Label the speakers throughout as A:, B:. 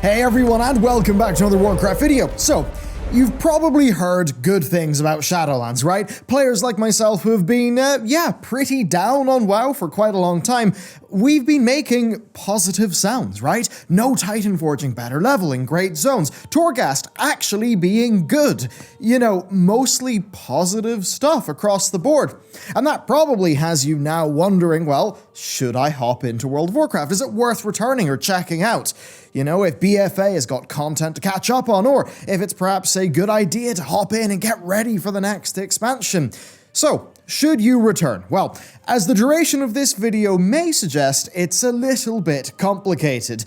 A: Hey everyone, and welcome back to another Warcraft video. So, you've probably heard good things about Shadowlands, right? Players like myself who have been, pretty down on WoW for quite a long time, we've been making positive sounds, right? No Titan forging, better leveling, great zones, Torghast actually being good. You know, mostly positive stuff across the board. And that probably has you now wondering, well, should I hop into World of Warcraft? Is it worth returning or checking out? You know, if BFA has got content to catch up on, or if it's perhaps a good idea to hop in and get ready for the next expansion. So, should you return? Well, as the duration of this video may suggest, it's a little bit complicated.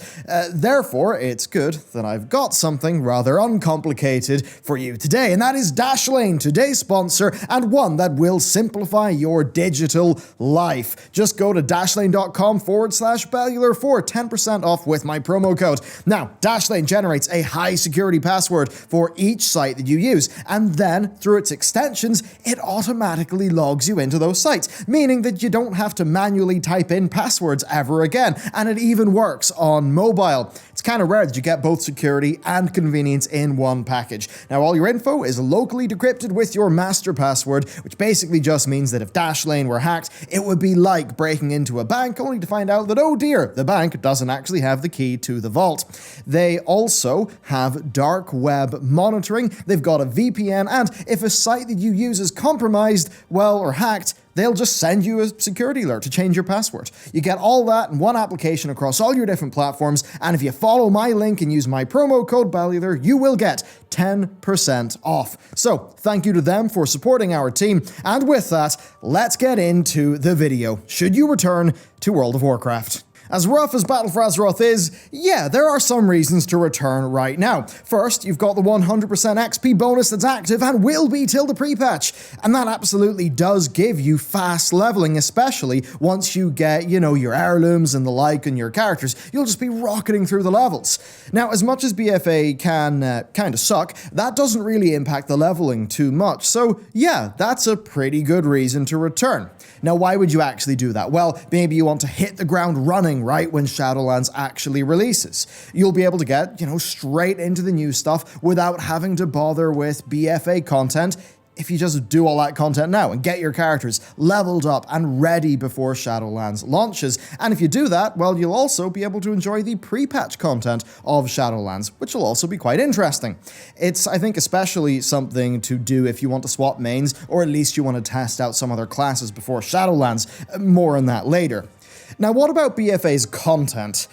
A: Therefore, it's good that I've got something rather uncomplicated for you today, and that is Dashlane, today's sponsor, and one that will simplify your digital life. Just go to dashlane.com/Bellular for 10% off with my promo code. Now, Dashlane generates a high security password for each site that you use, and then, through its extensions, it automatically logs you into those sites, meaning that you don't have to manually type in passwords ever again, and it even works on mobile. It's kind of rare that you get both security and convenience in one package. Now, all your info is locally decrypted with your master password, which basically just means that if Dashlane were hacked, it would be like breaking into a bank only to find out that, oh dear, the bank doesn't actually have the key to the vault. They also have dark web monitoring, they've got a VPN, and if a site that you use is compromised, well, or hacked, they'll just send you a security alert to change your password. You get all that in one application across all your different platforms, and if you follow my link and use my promo code Bellular, you will get 10% off. So, thank you to them for supporting our team, and with that, let's get into the video. Should you return to World of Warcraft? As rough as Battle for Azeroth is, yeah, there are some reasons to return right now. First, you've got the 100% XP bonus that's active and will be till the pre-patch, and that absolutely does give you fast leveling, especially once you get, you know, your heirlooms and the like and your characters. You'll just be rocketing through the levels. Now, as much as BFA can kind of suck, that doesn't really impact the leveling too much, so yeah, that's a pretty good reason to return. Now, why would you actually do that? Well, maybe you want to hit the ground running right when Shadowlands actually releases. You'll be able to get, straight into the new stuff without having to bother with BFA content if you just do all that content now and get your characters leveled up and ready before Shadowlands launches. And if you do that, well, you'll also be able to enjoy the pre-patch content of Shadowlands, which will also be quite interesting. It's, I think, especially something to do if you want to swap mains, or at least you want to test out some other classes before Shadowlands. More on that later. Now, what about BFA's content?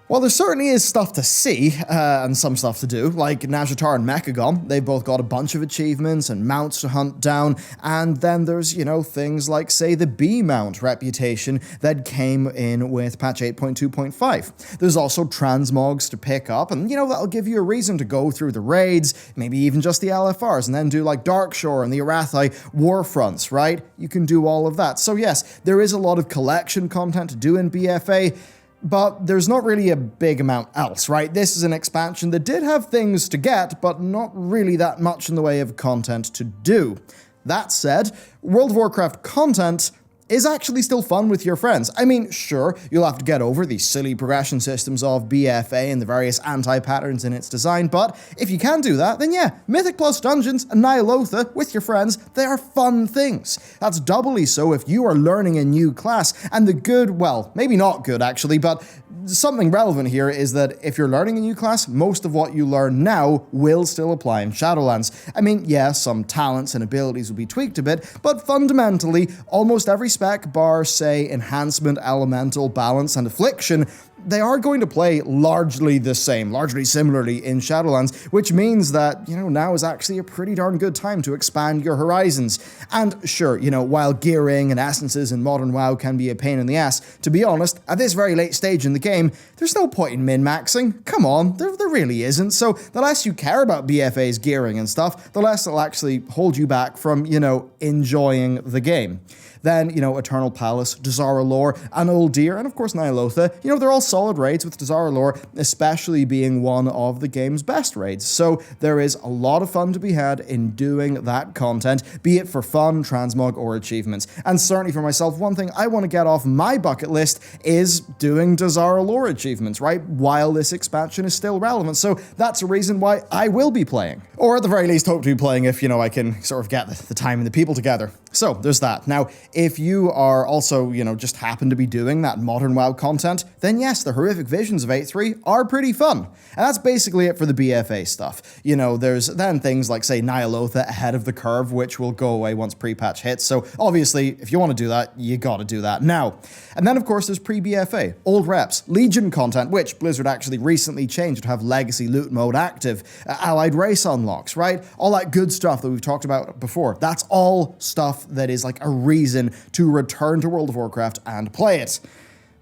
A: Well, there certainly is stuff to see, and some stuff to do, like Nazjatar and Mechagon. They've both got a bunch of achievements and mounts to hunt down, and then there's, things like, say, the B-mount reputation that came in with patch 8.2.5. There's also transmogs to pick up, and, that'll give you a reason to go through the raids, maybe even just the LFRs, and then do, like, Darkshore and the Arathi Warfronts, right? You can do all of that. So, yes, there is a lot of collection content to do in BFA, but there's not really a big amount else, right? This is an expansion that did have things to get, but not really that much in the way of content to do. That said, World of Warcraft content is actually still fun with your friends. I mean, sure, you'll have to get over the silly progression systems of BFA and the various anti-patterns in its design, but if you can do that, then yeah, Mythic Plus Dungeons and Ny'alotha with your friends, they are fun things. That's doubly so if you are learning a new class, and the good, well, maybe not good actually, but something relevant here is that if you're learning a new class, most of what you learn now will still apply in Shadowlands. I mean, yeah, some talents and abilities will be tweaked a bit, but fundamentally, almost every spec bar, say, enhancement, elemental, balance, and affliction, they are going to play largely the same, largely similarly in Shadowlands, which means that, now is actually a pretty darn good time to expand your horizons. And sure, while gearing and essences in modern WoW can be a pain in the ass, to be honest, at this very late stage in the game, there's no point in min-maxing. Come on, there really isn't. So the less you care about BFA's gearing and stuff, the less it'll actually hold you back from, enjoying the game. Then, Eternal Palace, Dazara Lore, and Old Deer, and of course Nyalotha, they're all solid raids, with Dazara Lore especially being one of the game's best raids. So there is a lot of fun to be had in doing that content, be it for fun, transmog, or achievements. And certainly for myself, one thing I want to get off my bucket list is doing Dazara Lore achievements, right? While this expansion is still relevant. So that's a reason why I will be playing. Or at the very least, hope to be playing if, I can sort of get the time and the people together. So there's that. Now, if you are also, just happen to be doing that modern WoW content, then yes, the horrific visions of 8.3 are pretty fun. And that's basically it for the BFA stuff. There's then things like, say, Nyalotha ahead of the curve, which will go away once pre-patch hits. So obviously, if you want to do that, you gotta do that now. And then, of course, there's pre-BFA, old reps, Legion content, which Blizzard actually recently changed to have legacy loot mode active, allied race unlocks, right? All that good stuff that we've talked about before. That's all stuff that is like a reason to return to World of Warcraft and play it.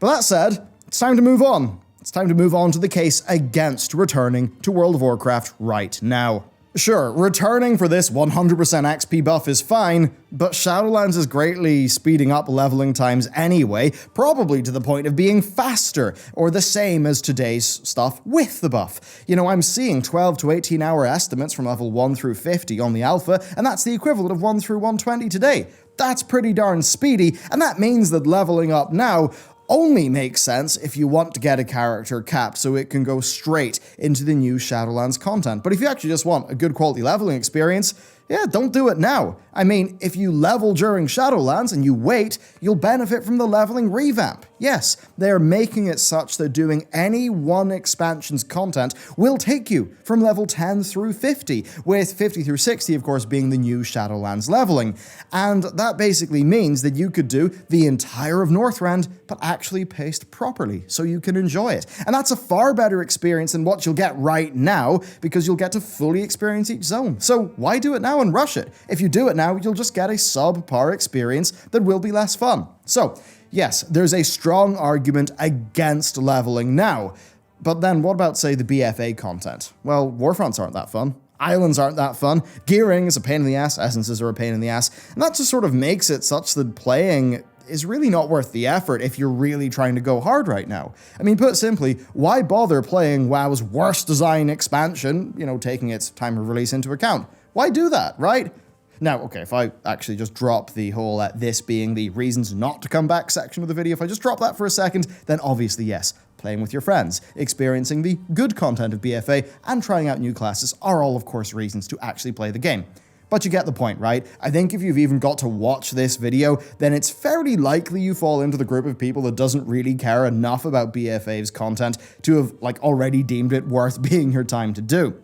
A: But that said, it's time to move on. It's time to move on to the case against returning to World of Warcraft right now. Sure, returning for this 100% XP buff is fine, but Shadowlands is greatly speeding up leveling times anyway, probably to the point of being faster, or the same as today's stuff with the buff. I'm seeing 12 to 18 hour estimates from level 1 through 50 on the alpha, and that's the equivalent of 1 through 120 today. That's pretty darn speedy, and that means that leveling up now only makes sense if you want to get a character capped so it can go straight into the new Shadowlands content. But if you actually just want a good quality leveling experience, yeah, don't do it now. I mean, if you level during Shadowlands and you wait, you'll benefit from the leveling revamp. Yes, they are making it such that doing any one expansion's content will take you from level 10 through 50, with 50 through 60, of course, being the new Shadowlands leveling. And that basically means that you could do the entire of Northrend, but actually paced properly, so you can enjoy it. And that's a far better experience than what you'll get right now, because you'll get to fully experience each zone. So why do it now and rush it? If you do it now, you'll just get a subpar experience that will be less fun. So, yes, there's a strong argument against leveling now. But then what about, say, the BFA content? Well, Warfronts aren't that fun. Islands aren't that fun. Gearing is a pain in the ass. Essences are a pain in the ass. And that just sort of makes it such that playing is really not worth the effort if you're really trying to go hard right now. I mean, put simply, why bother playing WoW's worst design expansion, taking its time of release into account? Why do that, right? Now, okay, if I actually just drop the whole this being the reasons not to come back section of the video, if I just drop that for a second, then obviously yes, playing with your friends, experiencing the good content of BFA, and trying out new classes are all, of course, reasons to actually play the game. But you get the point, right? I think if you've even got to watch this video, then it's fairly likely you fall into the group of people that doesn't really care enough about BFA's content to have, already deemed it worth being your time to do.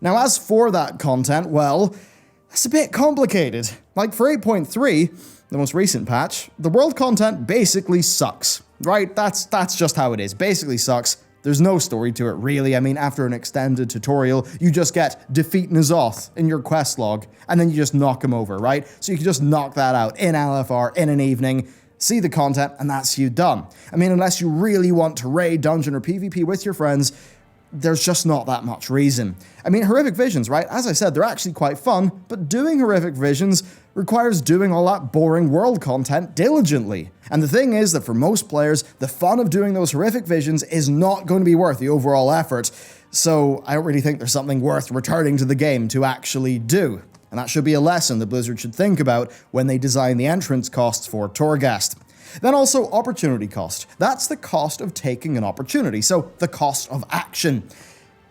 A: Now, as for that content, well, it's a bit complicated. For 8.3, the most recent patch, the world content basically sucks, right? That's just how it is. Basically sucks. There's no story to it, really. I mean, after an extended tutorial, you just get defeat N'Zoth in your quest log, and then you just knock him over, right? So you can just knock that out in LFR in an evening, see the content, and that's you done. I mean, unless you really want to raid, dungeon, or PvP with your friends, there's just not that much reason. I mean, horrific visions, right? As I said, they're actually quite fun, but doing horrific visions requires doing all that boring world content diligently. And the thing is that for most players, the fun of doing those horrific visions is not going to be worth the overall effort. So I don't really think there's something worth returning to the game to actually do. And that should be a lesson that Blizzard should think about when they design the entrance costs for Torghast. Then also opportunity cost. That's the cost of taking an opportunity, so the cost of action.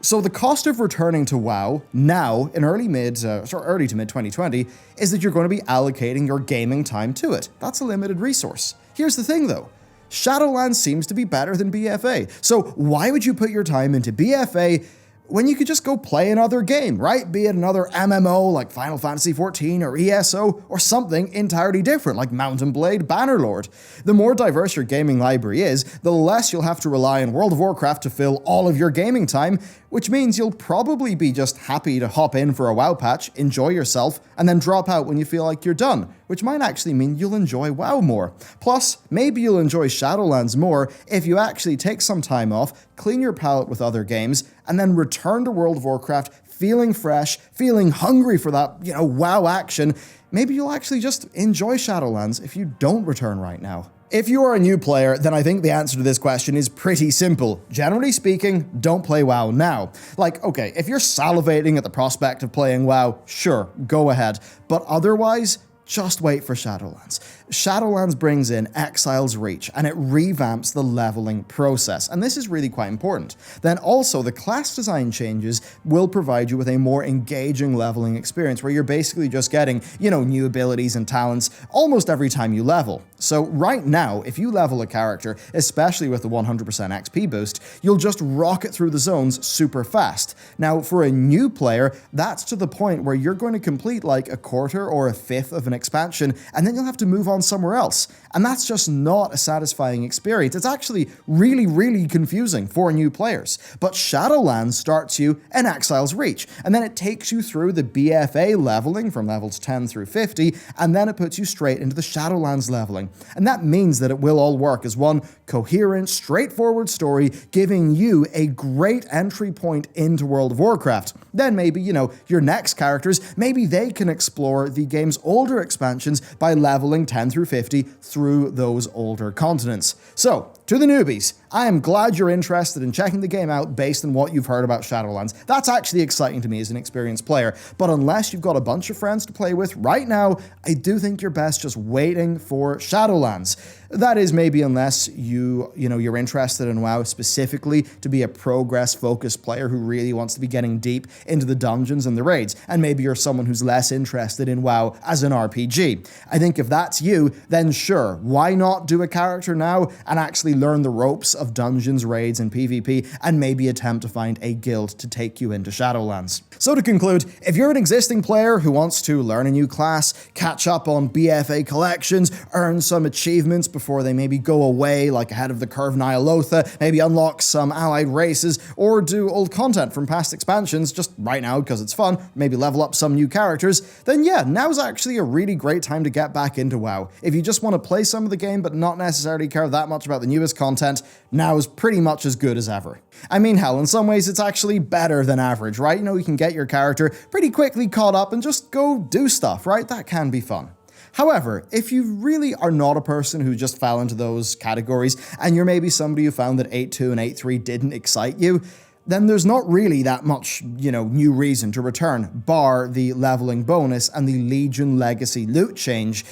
A: So the cost of returning to WoW now in early to mid 2020 is that you're going to be allocating your gaming time to it. That's a limited resource. Here's the thing though. Shadowlands seems to be better than BFA. So why would you put your time into BFA when you could just go play another game, right? Be it another MMO like Final Fantasy XIV or ESO, or something entirely different like Mount & Blade Bannerlord. The more diverse your gaming library is, the less you'll have to rely on World of Warcraft to fill all of your gaming time, which means you'll probably be just happy to hop in for a WoW patch, enjoy yourself, and then drop out when you feel like you're done, which might actually mean you'll enjoy WoW more. Plus, maybe you'll enjoy Shadowlands more if you actually take some time off, clean your palate with other games, and then return to World of Warcraft feeling fresh, feeling hungry for that, WoW action, maybe you'll actually just enjoy Shadowlands if you don't return right now. If you are a new player, then I think the answer to this question is pretty simple. Generally speaking, don't play WoW now. Like, okay, if you're salivating at the prospect of playing WoW, sure, go ahead. But otherwise, just wait for Shadowlands. Shadowlands brings in Exile's Reach, and it revamps the leveling process, and this is really quite important. Then also, the class design changes will provide you with a more engaging leveling experience, where you're basically just getting, new abilities and talents almost every time you level. So right now, if you level a character, especially with the 100% XP boost, you'll just rocket through the zones super fast. Now, for a new player, that's to the point where you're going to complete like a quarter or a fifth of an expansion, and then you'll have to move on somewhere else. And that's just not a satisfying experience. It's actually really, really confusing for new players. But Shadowlands starts you in Exile's Reach, and then it takes you through the BFA leveling from levels 10 through 50, and then it puts you straight into the Shadowlands leveling. And that means that it will all work as one coherent, straightforward story, giving you a great entry point into World of Warcraft. Then maybe, your next characters, maybe they can explore the game's older expansions by leveling 10 through 50 through those older continents. So, to the newbies, I am glad you're interested in checking the game out based on what you've heard about Shadowlands. That's actually exciting to me as an experienced player, but unless you've got a bunch of friends to play with right now, I do think you're best just waiting for Shadowlands. That is, maybe unless you're interested in WoW specifically to be a progress-focused player who really wants to be getting deep into the dungeons and the raids, and maybe you're someone who's less interested in WoW as an RPG. I think if that's you, then sure, why not do a character now and actually learn the ropes of dungeons, raids, and PvP, and maybe attempt to find a guild to take you into Shadowlands. So to conclude, if you're an existing player who wants to learn a new class, catch up on BFA collections, earn some achievements before they maybe go away, like ahead of the curve Nyalotha, maybe unlock some allied races, or do old content from past expansions just right now because it's fun, maybe level up some new characters, then yeah, now's actually a really great time to get back into WoW. If you just want to play some of the game but not necessarily care that much about the newest content, now is pretty much as good as ever. I mean, hell, in some ways it's actually better than average, right? You can get your character pretty quickly caught up and just go do stuff, right? That can be fun. However, if you really are not a person who just fell into those categories, and you're maybe somebody who found that 8.2 and 8.3 didn't excite you, then there's not really that much, new reason to return, bar the leveling bonus and the Legion Legacy loot change,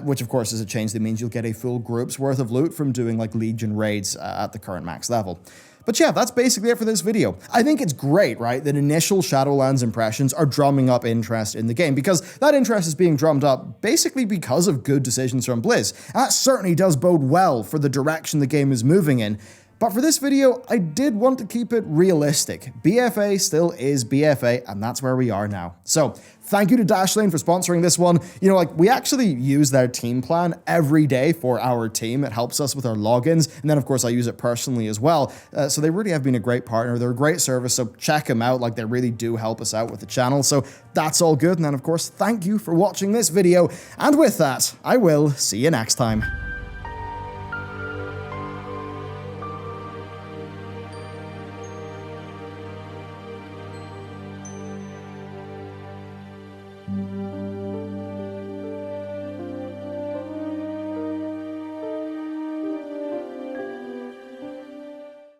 A: which of course is a change that means you'll get a full group's worth of loot from doing like Legion raids at the current max level. But yeah, that's basically it for this video. I think it's great, right, that initial Shadowlands impressions are drumming up interest in the game, because that interest is being drummed up basically because of good decisions from Blizz. And that certainly does bode well for the direction the game is moving in. But for this video, I did want to keep it realistic. BFA still is BFA, and that's where we are now. So, thank you to Dashlane for sponsoring this one. We actually use their team plan every day for our team. It helps us with our logins, and then of course I use it personally as well. So they really have been a great partner. They're a great service, so check them out. They really do help us out with the channel. So that's all good. And then of course, thank you for watching this video. And with that, I will see you next time.